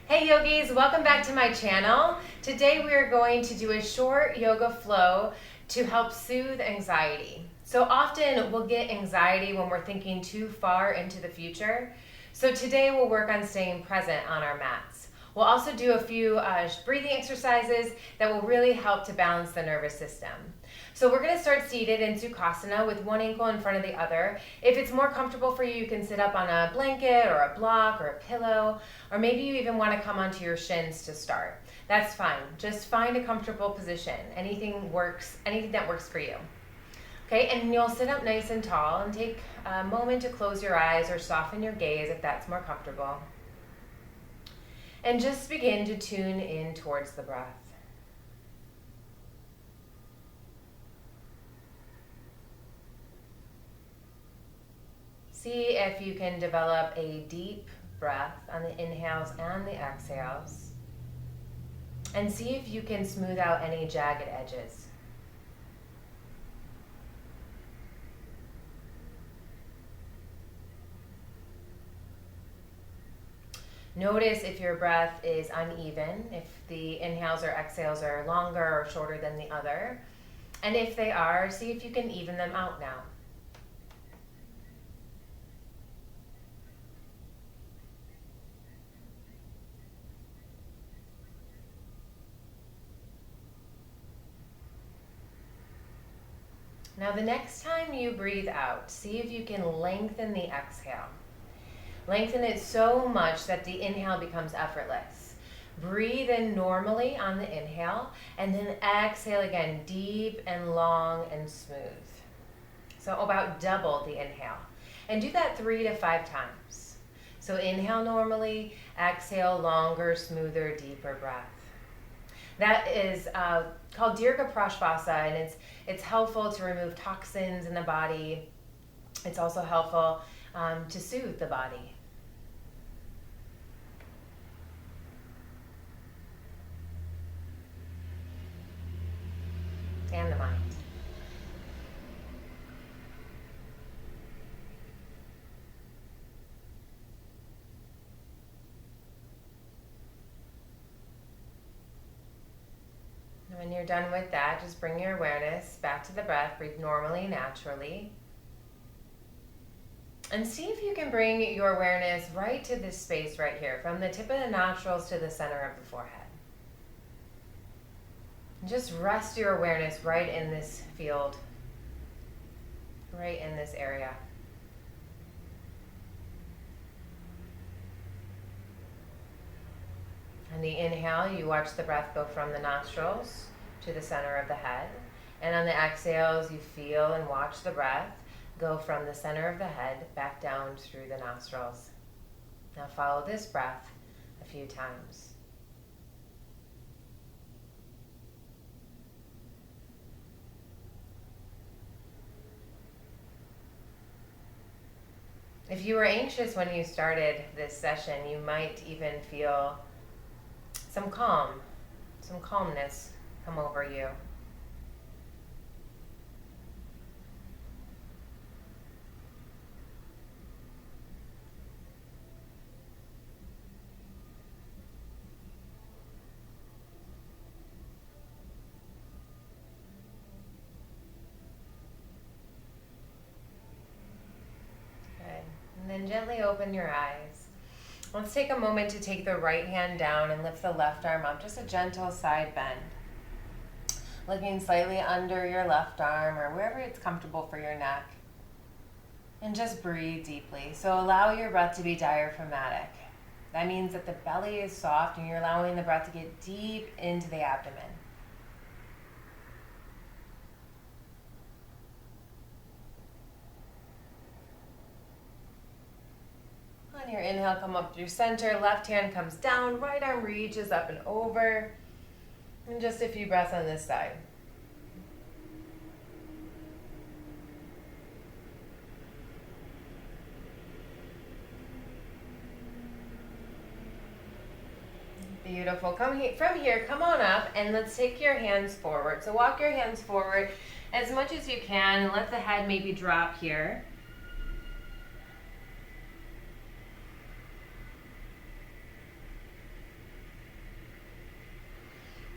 Hey yogis, welcome back to my channel. Today we are going to do a short yoga flow to help soothe anxiety. So often we'll get anxiety when we're thinking too far into the future. So today we'll work on staying present on our mats. We'll also do a few breathing exercises that will really help to balance the nervous system. So we're going to start seated in Sukhasana with one ankle in front of the other. If it's more comfortable for you, you can sit up on a blanket or a block or a pillow, or maybe you even want to come onto your shins to start. That's fine. Just find a comfortable position. Anything that works for you. Okay, and you'll sit up nice and tall and take a moment to close your eyes or soften your gaze if that's more comfortable. And just begin to tune in towards the breath. See if you can develop a deep breath on the inhales and the exhales. And see if you can smooth out any jagged edges. Notice if your breath is uneven, if the inhales or exhales are longer or shorter than the other. And if they are, see if you can even them out now. Now the next time you breathe out, see if you can lengthen the exhale. Lengthen it so much that the inhale becomes effortless. Breathe in normally on the inhale, and then exhale again, deep and long and smooth. So about double the inhale. And do that 3 to 5 times. So inhale normally, exhale longer, smoother, deeper breath. That is called Dirgha Prashvasa, and it's helpful to remove toxins in the body. It's also helpful to soothe the body. And the mind. When you're done with that, just bring your awareness back to the breath. Breathe normally, naturally. And see if you can bring your awareness right to this space right here, from the tip of the nostrils to the center of the forehead. And just rest your awareness right in this field, right in this area. On the inhale, you watch the breath go from the nostrils to the center of the head. And on the exhales, you feel and watch the breath go from the center of the head back down through the nostrils. Now follow this breath a few times. If you were anxious when you started this session, you might even feel some calmness come over you. And then gently open your eyes. Let's take a moment to take the right hand down and lift the left arm up. Just a gentle side bend. Looking slightly under your left arm or wherever it's comfortable for your neck. And just breathe deeply. So allow your breath to be diaphragmatic. That means that the belly is soft and you're allowing the breath to get deep into the abdomen. On your inhale, come up through center, left hand comes down, right arm reaches up and over. And just a few breaths on this side. Beautiful. From here, come on up and let's take your hands forward. So walk your hands forward as much as you can and let the head maybe drop here.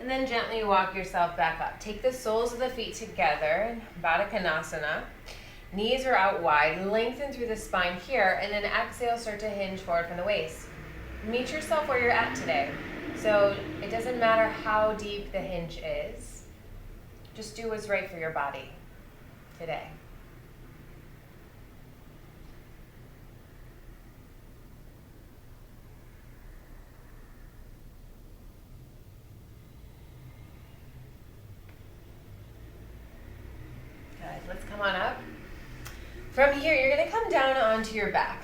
And then gently walk yourself back up. Take the soles of the feet together, Baddha Konasana. Knees are out wide, lengthen through the spine here, and then exhale, start to hinge forward from the waist. Meet yourself where you're at today. So it doesn't matter how deep the hinge is. Just do what's right for your body today. Good, let's come on up. From here, you're gonna come down onto your back.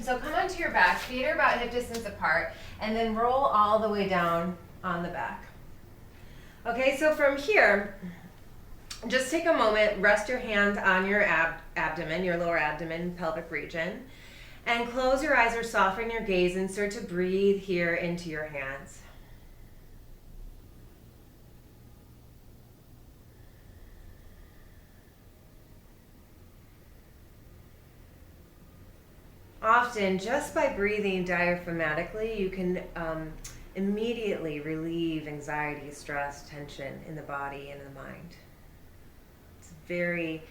So come onto your back, feet are about hip distance apart, and then roll all the way down on the back. Okay, so from here, just take a moment, rest your hands on your abdomen, your lower abdomen, pelvic region, and close your eyes or soften your gaze and start to breathe here into your hands. Often, just by breathing diaphragmatically, you can immediately relieve anxiety, stress, tension in the body and in the mind. It's a very,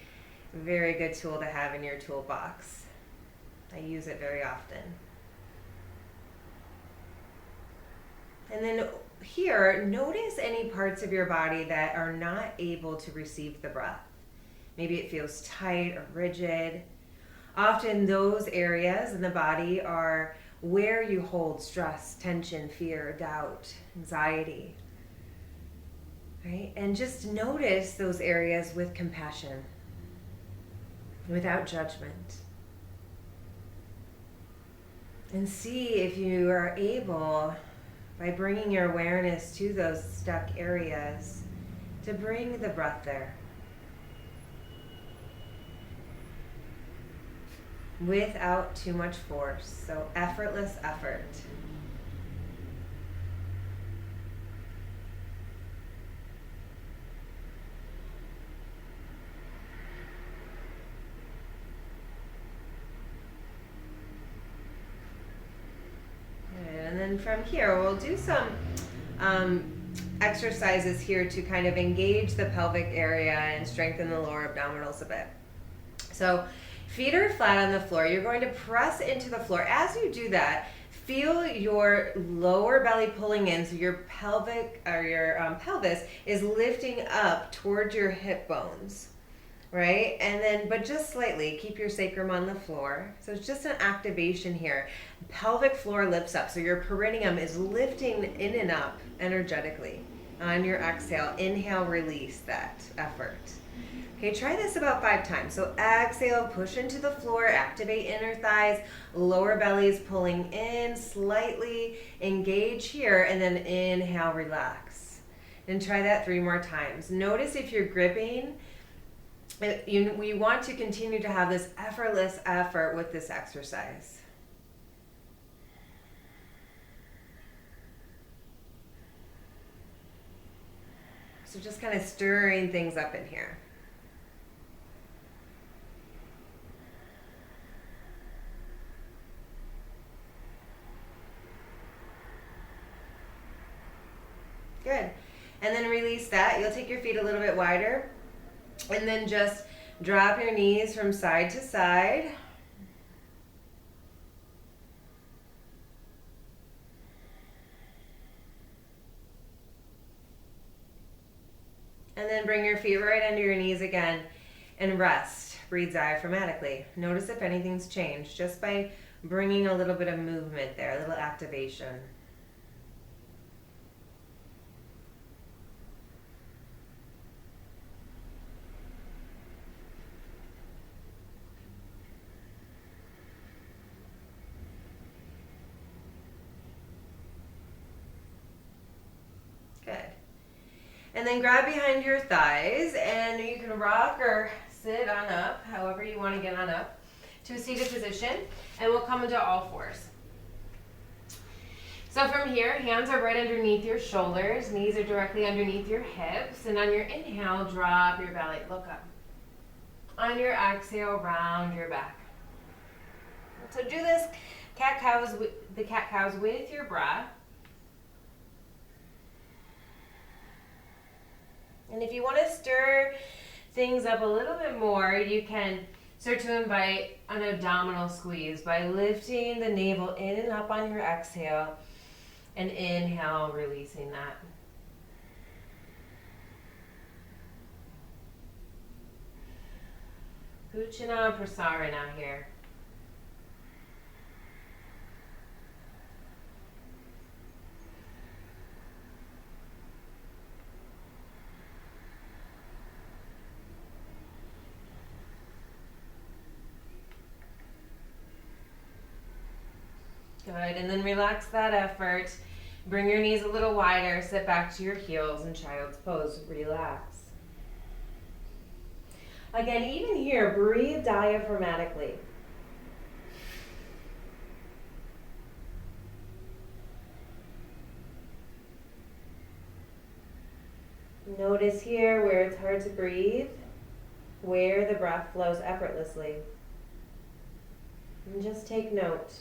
very good tool to have in your toolbox. I use it very often. And then here, notice any parts of your body that are not able to receive the breath. Maybe it feels tight or rigid. Often those areas in the body are where you hold stress, tension, fear, doubt, anxiety, right? And just notice those areas with compassion, without judgment. And see if you are able, by bringing your awareness to those stuck areas, to bring the breath there. Without too much force, so effortless effort. And then from here, we'll do some exercises here to kind of engage the pelvic area and strengthen the lower abdominals a bit. So feet are flat on the floor. You're going to press into the floor. As you do that, feel your lower belly pulling in, so your pelvic or your pelvis is lifting up towards your hip bones, right? And then, but just slightly, keep your sacrum on the floor. So it's just an activation here. Pelvic floor lifts up, so your perineum is lifting in and up energetically. On your exhale, inhale, release that effort. Okay, try this about 5 times. So exhale, push into the floor, activate inner thighs, lower belly is pulling in slightly, engage here, and then inhale, relax. And try that 3 more times. Notice if you're gripping, we want to continue to have this effortless effort with this exercise. So just kind of stirring things up in here. Good. And then release that. You'll take your feet a little bit wider and then just drop your knees from side to side. And then bring your feet right under your knees again and rest. Breathe diaphragmatically. Notice if anything's changed just by bringing a little bit of movement there, a little activation. Good. And then grab behind your thighs and you can rock or sit on up, however you want to get on up, to a seated position, and we'll come into all fours. So from here, hands are right underneath your shoulders, knees are directly underneath your hips, and on your inhale, drop your belly, look up. On your exhale, round your back. So do this the cat cows with your breath. And if you want to stir things up a little bit more, you can start to invite an abdominal squeeze by lifting the navel in and up on your exhale, and inhale, releasing that. Uchana Prasarana here. Good, and then relax that effort. Bring your knees a little wider, sit back to your heels in child's pose. Relax. Again, even here, breathe diaphragmatically. Notice here where it's hard to breathe, where the breath flows effortlessly. And just take note.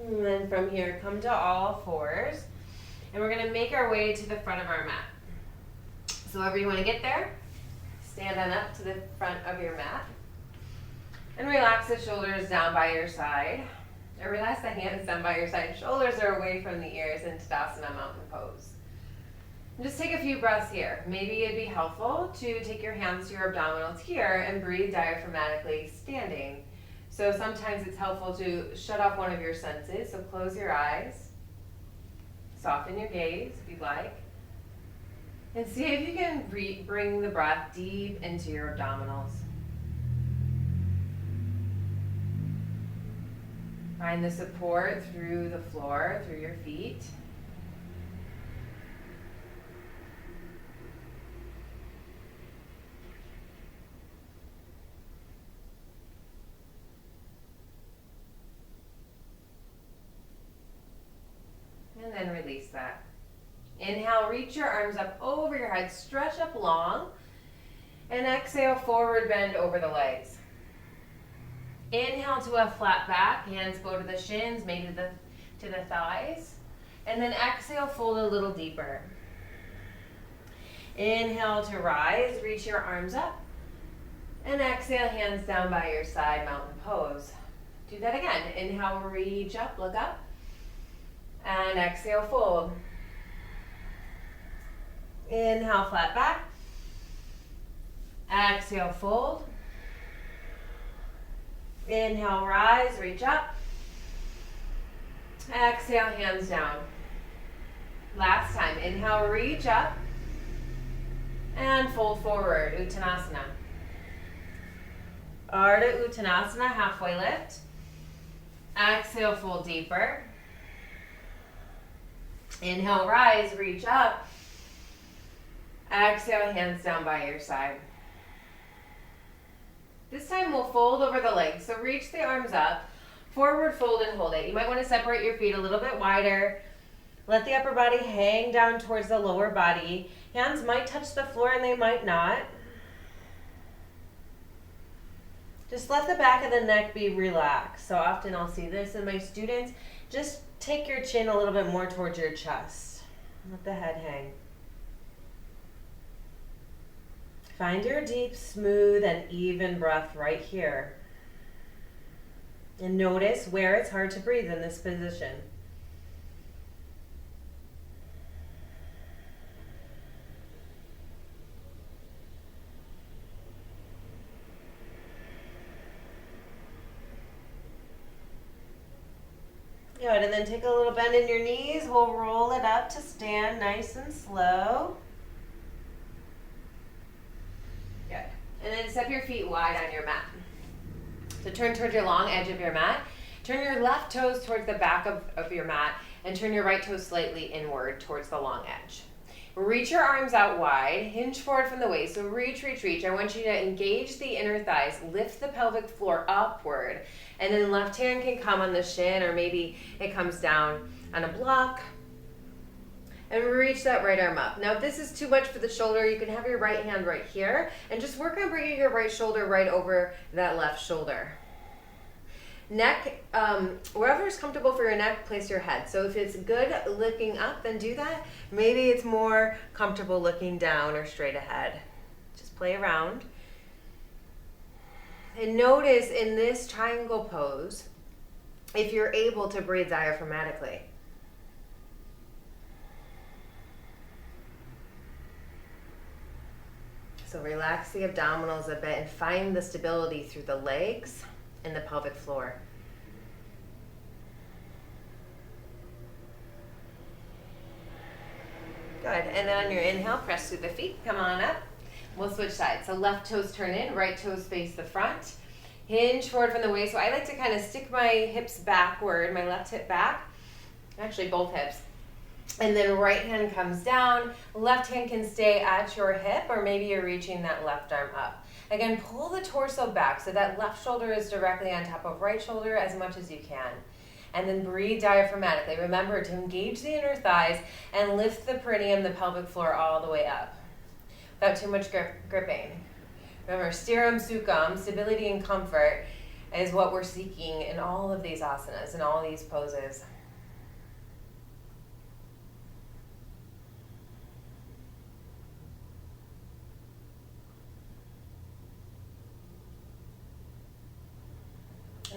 And then from here, come to all fours. And we're going to make our way to the front of our mat. So however you want to get there, stand on up to the front of your mat. And relax the shoulders down by your side. Or relax the hands down by your side. Shoulders are away from the ears in Tadasana Mountain Pose. And just take a few breaths here. Maybe it'd be helpful to take your hands to your abdominals here and breathe diaphragmatically standing. So sometimes it's helpful to shut off one of your senses. So close your eyes. Soften your gaze if you'd like. And see if you can bring the breath deep into your abdominals. Find the support through the floor, through your feet. And then release that. Inhale, reach your arms up over your head, stretch up long. And exhale, forward bend over the legs. Inhale to a flat back, hands go to the shins, maybe to the thighs. And then exhale, fold a little deeper. Inhale to rise, reach your arms up. And exhale, hands down by your side, mountain pose. Do that again. Inhale, reach up, look up. And exhale, fold. Inhale, flat back. Exhale, fold. Inhale, rise, reach up. Exhale, hands down. Last time. Inhale, reach up. And fold forward, Uttanasana. Ardha Uttanasana, halfway lift. Exhale, fold deeper. Inhale, rise, reach up. Exhale, hands down by your side. This time we'll fold over the legs. So reach the arms up, forward fold and hold it. You might want to separate your feet a little bit wider. Let the upper body hang down towards the lower body. Hands might touch the floor and they might not. Just let the back of the neck be relaxed. So often I'll see this in my students. Just take your chin a little bit more towards your chest. Let the head hang. Find your deep, smooth, and even breath right here. And notice where it's hard to breathe in this position. Good, and then take a little bend in your knees. We'll roll it up to stand nice and slow. Good. And then step your feet wide on your mat. So turn towards your long edge of your mat. Turn your left toes towards the back of your mat and turn your right toes slightly inward towards the long edge. Reach your arms out wide, hinge forward from the waist. So reach, reach, reach. I want you to engage the inner thighs, lift the pelvic floor upward, and then left hand can come on the shin or maybe it comes down on a block. And reach that right arm up. Now, if this is too much for the shoulder, you can have your right hand right here and just work on bringing your right shoulder right over that left shoulder. Neck, wherever is comfortable for your neck, place your head. So if it's good looking up, then do that. Maybe it's more comfortable looking down or straight ahead. Just play around. And notice in this triangle pose, if you're able to breathe diaphragmatically. So relax the abdominals a bit and find the stability through the legs and the pelvic floor. Good. And then on your inhale, press through the feet. Come on up. We'll switch sides. So left toes turn in, right toes face the front. Hinge forward from the waist. So I like to kind of stick my hips backward, my left hip back. Actually, both hips. And then right hand comes down. Left hand can stay at your hip, or maybe you're reaching that left arm up. Again, pull the torso back so that left shoulder is directly on top of right shoulder as much as you can. And then breathe diaphragmatically. Remember to engage the inner thighs and lift the perineum, the pelvic floor, all the way up without too much gripping. Remember, stiram sukham, stability and comfort, is what we're seeking in all of these asanas, in all these poses.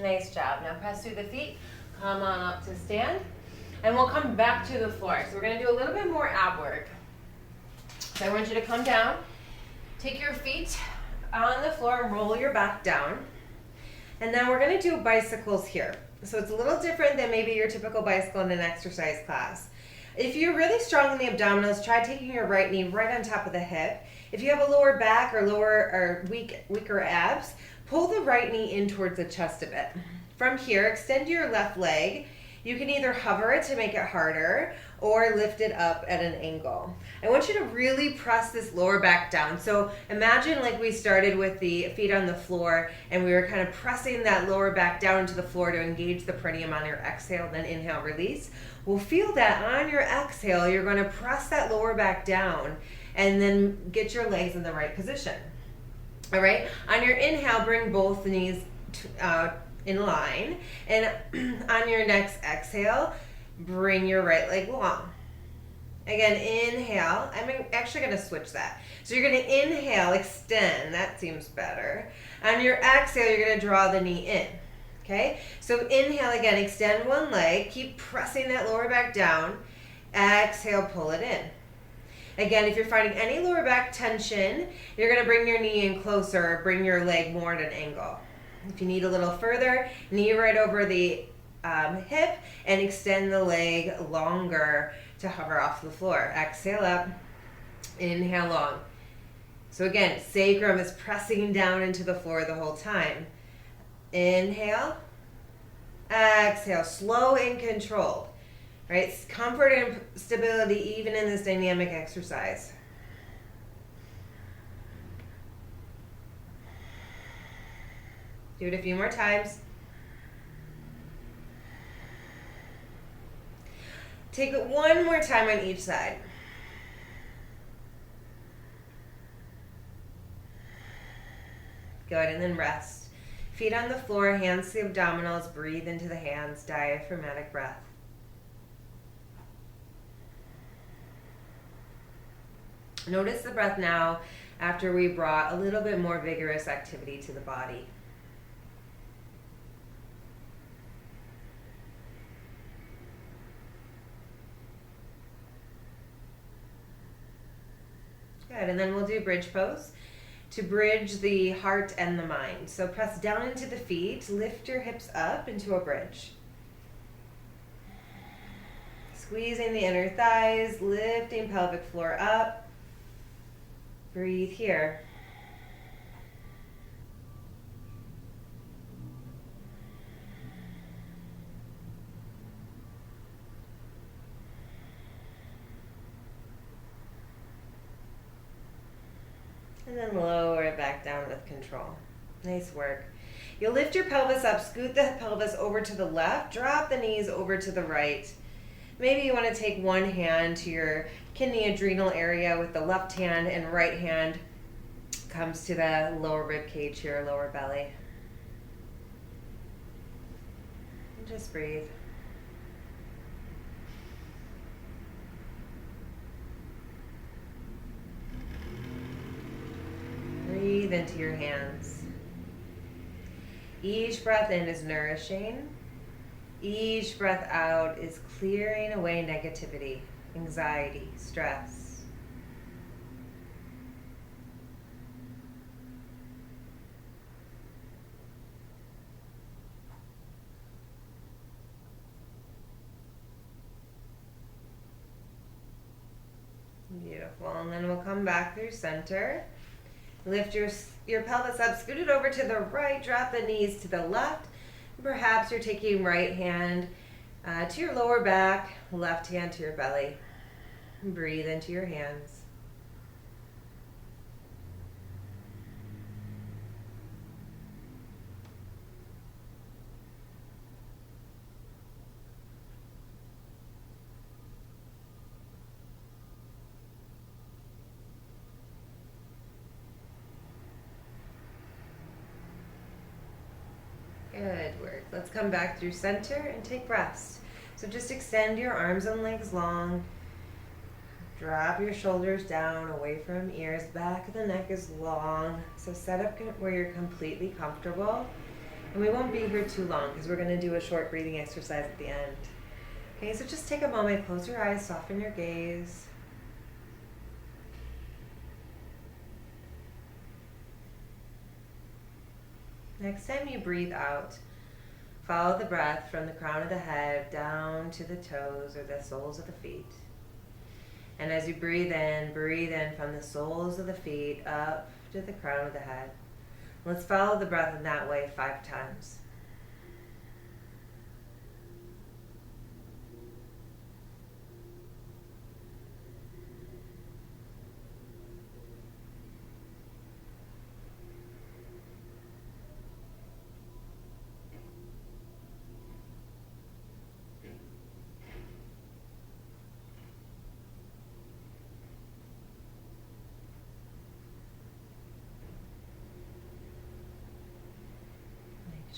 Nice job. Now press through the feet. Come on up to stand. And we'll come back to the floor. So we're going to do a little bit more ab work. So I want you to come down. Take your feet on the floor and roll your back down. And now we're going to do bicycles here. So it's a little different than maybe your typical bicycle in an exercise class. If you're really strong in the abdominals, try taking your right knee right on top of the hip. If you have a lower back or weaker abs, pull the right knee in towards the chest a bit. From here, extend your left leg. You can either hover it to make it harder or lift it up at an angle. I want you to really press this lower back down. So imagine like we started with the feet on the floor and we were kind of pressing that lower back down into the floor to engage the perineum on your exhale, then inhale, release. We'll feel that on your exhale, you're going to press that lower back down and then get your legs in the right position. All right, on your inhale, bring both knees in line. And on your next exhale, bring your right leg long. Again, inhale. I'm actually going to switch that. So you're going to inhale, extend. That seems better. On your exhale, you're going to draw the knee in. Okay, so inhale again, extend one leg. Keep pressing that lower back down. Exhale, pull it in. Again, if you're finding any lower back tension, you're going to bring your knee in closer, bring your leg more at an angle. If you need a little further, knee right over the hip and extend the leg longer to hover off the floor. Exhale up, inhale long. So again, sacrum is pressing down into the floor the whole time. Inhale, exhale, slow and controlled. Right? Comfort and stability even in this dynamic exercise. Do it a few more times. Take it one more time on each side. Good, and then rest. Feet on the floor, hands to the abdominals, breathe into the hands, diaphragmatic breath. Notice the breath now after we brought a little bit more vigorous activity to the body. Good, and then we'll do bridge pose to bridge the heart and the mind. So press down into the feet, lift your hips up into a bridge. Squeezing the inner thighs, lifting pelvic floor up. Breathe here. And then lower it back down with control. Nice work. You'll lift your pelvis up, scoot the pelvis over to the left, drop the knees over to the right. Maybe you want to take one hand to your kidney adrenal area with the left hand, and right hand comes to the lower rib cage here, lower belly. And just breathe. Breathe into your hands. Each breath in is nourishing. Each breath out is clearing away negativity, anxiety, stress. Beautiful. And then we'll come back through center. Lift your pelvis up, scoot it over to the right, drop the knees to the left. Perhaps you're taking right hand to your lower back, left hand to your belly. Breathe into your hands. Good work. Let's come back through center and take breaths. So just extend your arms and legs long. Drop your shoulders down away from ears. Back of the neck is long. So set up where you're completely comfortable. And we won't be here too long because we're going to do a short breathing exercise at the end. Okay, so just take a moment, close your eyes, soften your gaze. Next time you breathe out, follow the breath from the crown of the head down to the toes or the soles of the feet. And as you breathe in from the soles of the feet up to the crown of the head. Let's follow the breath in that way 5 times.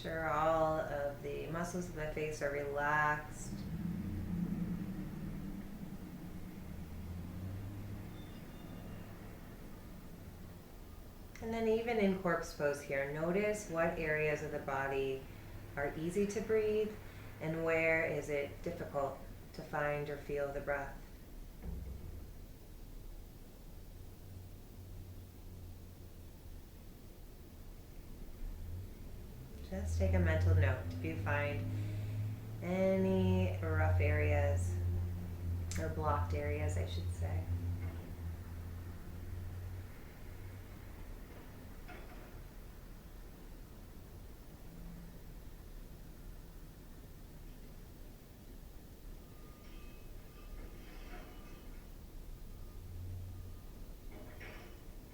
Sure, all of the muscles of the face are relaxed. And then even in corpse pose here, notice what areas of the body are easy to breathe and where is it difficult to find or feel the breath. Just take a mental note if you find any rough areas, or blocked areas, I should say.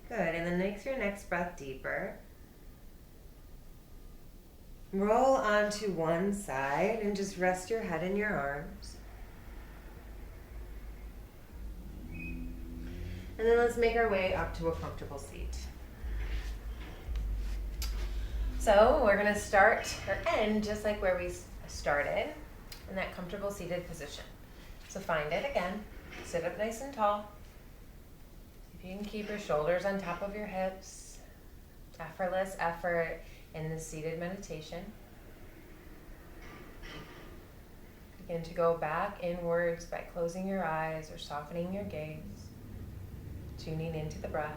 Good, and then make your next breath deeper. Roll onto one side and just rest your head in your arms. And then let's make our way up to a comfortable seat. So we're going to start or end just like where we started, in that comfortable seated position. So find it again. Sit up nice and tall. See if you can keep your shoulders on top of your hips. Effortless effort in the seated meditation. Begin to go back inwards by closing your eyes or softening your gaze, tuning into the breath.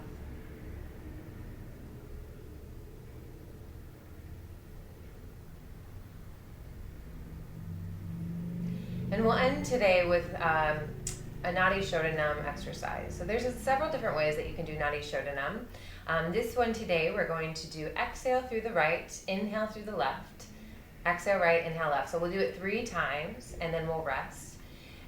And we'll end today with a Nadi Shodanam exercise. So there's several different ways that you can do Nadi Shodanam. This one today, we're going to do exhale through the right, inhale through the left. Exhale right, inhale left. So we'll do it 3 times, and then we'll rest.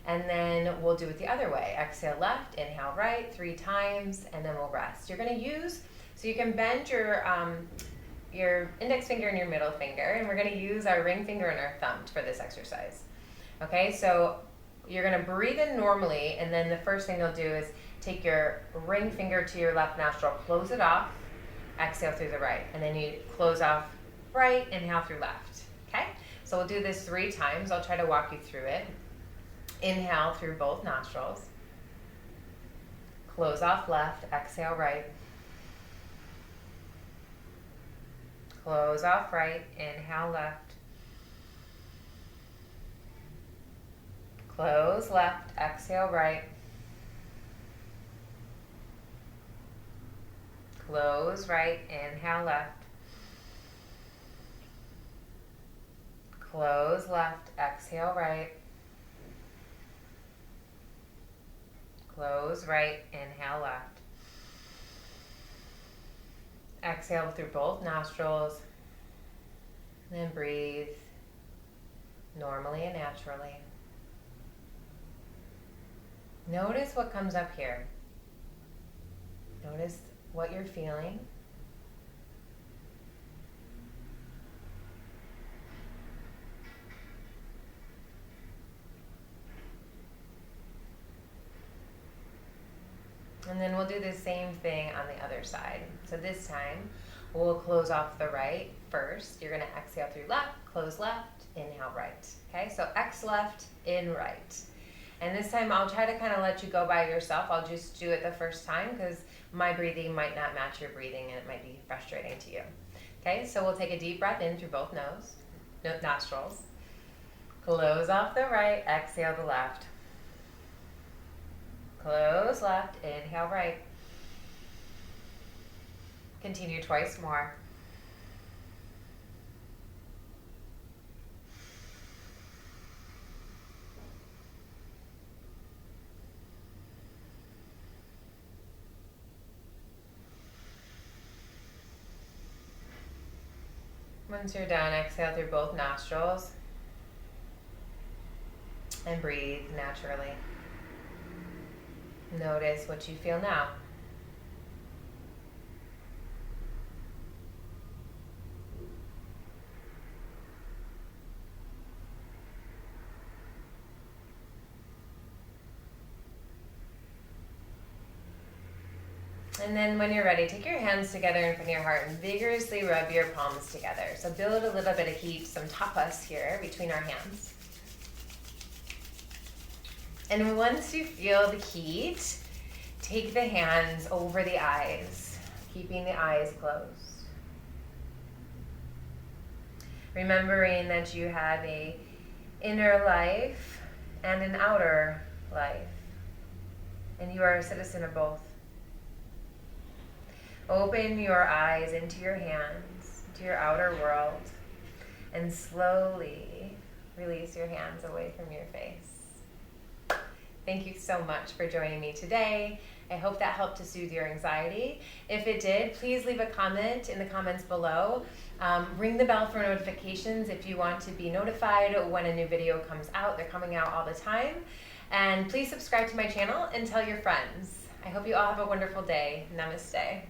And then we'll do it the other way. Exhale left, inhale right, 3 times, and then we'll rest. You're going to use, so you can bend your index finger and your middle finger, and we're going to use our ring finger and our thumb for this exercise. Okay, so You're going to breathe in normally, and then the first thing you'll do is take your ring finger to your left nostril, close it off, exhale through the right, and then you close off right, inhale through left. Okay? So we'll do this 3 times. I'll try to walk you through it. Inhale through both nostrils. Close off left, exhale right. Close off right, inhale left. Close left, exhale right. Close right, inhale left. Close left, exhale right. Close right, inhale left. Exhale through both nostrils. Then breathe normally and naturally. Notice what comes up here. Notice what you're feeling. And then we'll do the same thing on the other side. So this time, we'll close off the right first. You're going to exhale through left, close left, inhale right. Okay, so X left, in right. And this time, I'll try to kind of let you go by yourself. I'll just do it the first time because my breathing might not match your breathing and it might be frustrating to you. Okay, so we'll take a deep breath in through both nostrils. Close off the right, exhale the left. Close left, inhale right. Continue twice more. Once you're done, exhale through both nostrils and breathe naturally. Notice what you feel now. And then when you're ready, take your hands together in front of your heart and vigorously rub your palms together. So build a little bit of heat, some tapas here between our hands. And once you feel the heat, take the hands over the eyes, keeping the eyes closed. Remembering that you have an inner life and an outer life, and you are a citizen of both. Open your eyes into your hands, to your outer world, and slowly release your hands away from your face. Thank you so much for joining me today. I hope that helped to soothe your anxiety. If it did, please leave a comment in the comments below. Ring the bell for notifications if you want to be notified when a new video comes out. They're coming out all the time. And please subscribe to my channel and tell your friends. I hope you all have a wonderful day. Namaste.